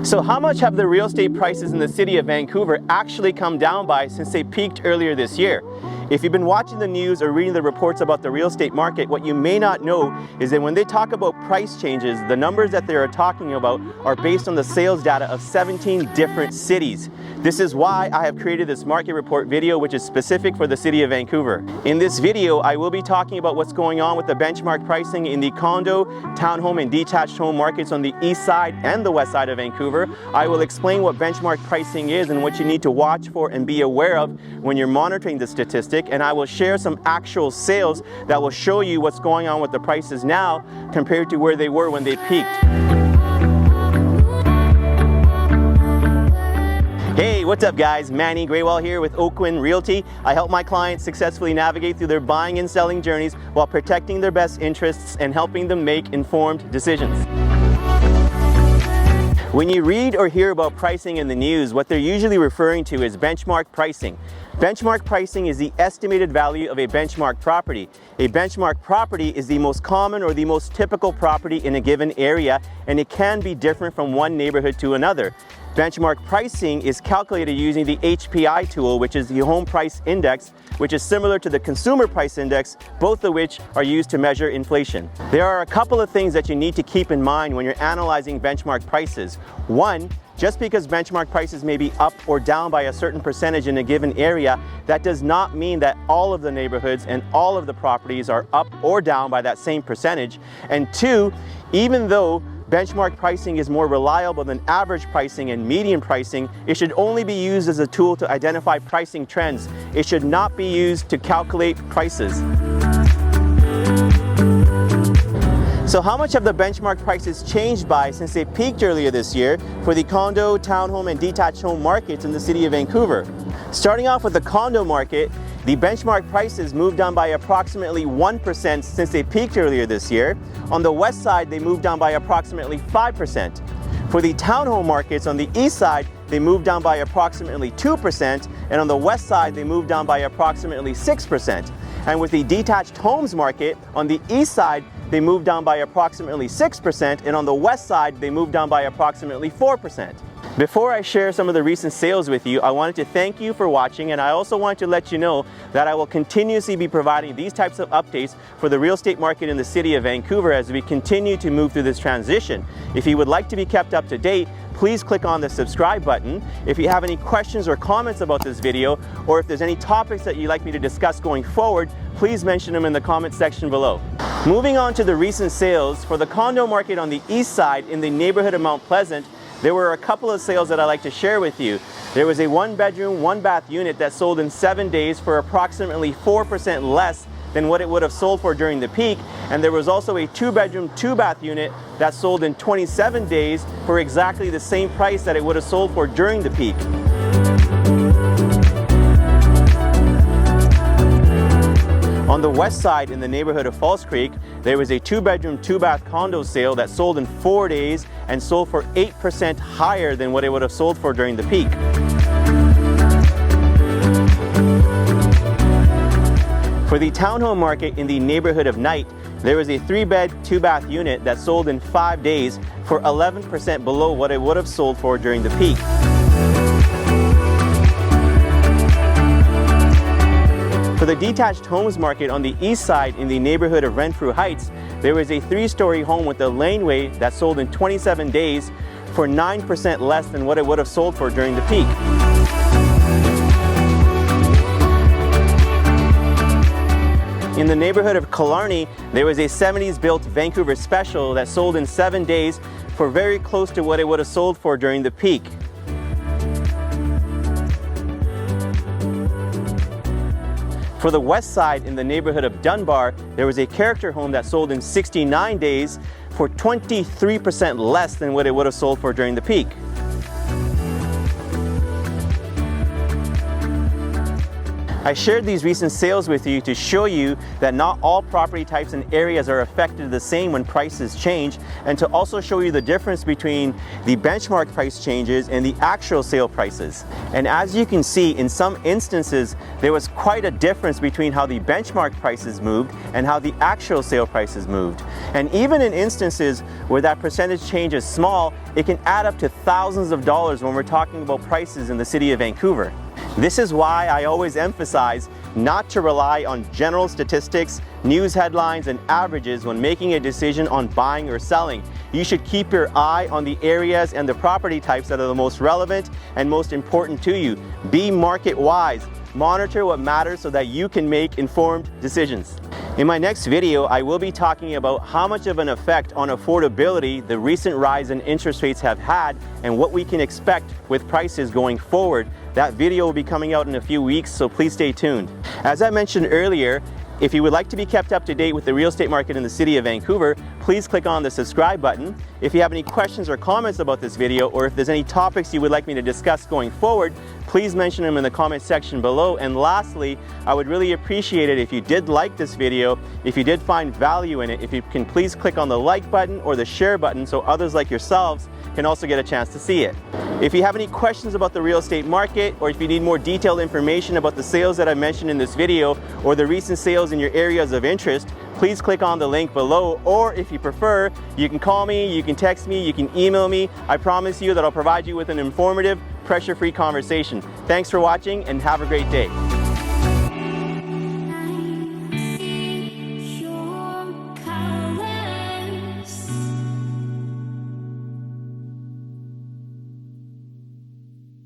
So how much have the real estate prices in the city of Vancouver actually come down by since they peaked earlier this year? If you've been watching the news or reading the reports about the real estate market, what you may not know is that when they talk about price changes, the numbers that they are talking about are based on the sales data of 17 different cities. This is why I have created this market report video, which is specific for the city of Vancouver. In this video, I will be talking about what's going on with the benchmark pricing in the condo, townhome, and detached home markets on the east side and the west side of Vancouver. I will explain what benchmark pricing is and what you need to watch for and be aware of when you're monitoring the statistic, and I will share some actual sales that will show you what's going on with the prices now compared to where they were when they peaked. Hey, what's up guys? Manny Graywell here with Oakwyn Realty. I help my clients successfully navigate through their buying and selling journeys while protecting their best interests and helping them make informed decisions. When you read or hear about pricing in the news, what they're usually referring to is benchmark pricing. Benchmark pricing is the estimated value of a benchmark property. A benchmark property is the most common or the most typical property in a given area, and it can be different from one neighborhood to another. Benchmark pricing is calculated using the HPI tool, which is the Home Price Index, which is similar to the Consumer Price Index, both of which are used to measure inflation. There are a couple of things that you need to keep in mind when you're analyzing benchmark prices. One, just because benchmark prices may be up or down by a certain percentage in a given area, that does not mean that all of the neighborhoods and all of the properties are up or down by that same percentage. And two, even though benchmark pricing is more reliable than average pricing and median pricing, it should only be used as a tool to identify pricing trends. It should not be used to calculate prices. So how much have the benchmark prices changed by since they peaked earlier this year for the condo, townhome, and detached home markets in the city of Vancouver? Starting off with the condo market, the benchmark prices moved down by approximately 1% since they peaked earlier this year. On the west side, they moved down by approximately 5%. For the townhome markets on the east side, they moved down by approximately 2%, and on the west side, they moved down by approximately 6%. And with the detached homes market, on the east side, they moved down by approximately 6%, and on the west side, they moved down by approximately 4%. Before I share some of the recent sales with you, I wanted to thank you for watching, and I also want to let you know that I will continuously be providing these types of updates for the real estate market in the city of Vancouver as we continue to move through this transition. If you would like to be kept up to date, please click on the subscribe button. If you have any questions or comments about this video, or if there's any topics that you'd like me to discuss going forward, please mention them in the comment section below. Moving on to the recent sales, for the condo market on the east side in the neighborhood of Mount Pleasant, there were a couple of sales that I'd like to share with you. There was a 1-bedroom, 1-bath unit that sold in 7 days for approximately 4% less than what it would have sold for during the peak, and there was also a 2-bedroom, 2-bath unit that sold in 27 days for exactly the same price that it would have sold for during the peak. On the west side in the neighborhood of False Creek, there was a 2-bedroom, 2-bath condo sale that sold in 4 days and sold for 8% higher than what it would have sold for during the peak. For the townhome market in the neighborhood of Knight, there was a 3-bed, 2-bath unit that sold in 5 days for 11% below what it would have sold for during the peak. For the detached homes market on the east side in the neighborhood of Renfrew Heights, there was a 3-story home with a laneway that sold in 27 days for 9% less than what it would have sold for during the peak. In the neighborhood of Killarney, there was a 70s built Vancouver Special that sold in 7 days for very close to what it would have sold for during the peak. For the west side in the neighborhood of Dunbar, there was a character home that sold in 69 days for 23% less than what it would have sold for during the peak. I shared these recent sales with you to show you that not all property types and areas are affected the same when prices change, and to also show you the difference between the benchmark price changes and the actual sale prices. And as you can see, in some instances, there was quite a difference between how the benchmark prices moved and how the actual sale prices moved. And even in instances where that percentage change is small, it can add up to thousands of dollars when we're talking about prices in the City of Vancouver. This is why I always emphasize not to rely on general statistics, news headlines, and averages when making a decision on buying or selling. You should keep your eye on the areas and the property types that are the most relevant and most important to you. Be market wise. Monitor what matters so that you can make informed decisions. In my next video, I will be talking about how much of an effect on affordability the recent rise in interest rates have had and what we can expect with prices going forward. That video will be coming out in a few weeks, so please stay tuned. As I mentioned earlier, if you would like to be kept up to date with the real estate market in the City of Vancouver, please click on the subscribe button. If you have any questions or comments about this video, or if there's any topics you would like me to discuss going forward, please mention them in the comment section below. And lastly, I would really appreciate it if you did like this video, if you did find value in it, if you can please click on the like button or the share button so others like yourselves can also get a chance to see it. If you have any questions about the real estate market, or if you need more detailed information about the sales that I mentioned in this video or the recent sales in your areas of interest, please click on the link below, or if you prefer, you can call me, you can text me, you can email me. I promise you that I'll provide you with an informative, pressure-free conversation. Thanks for watching and have a great day.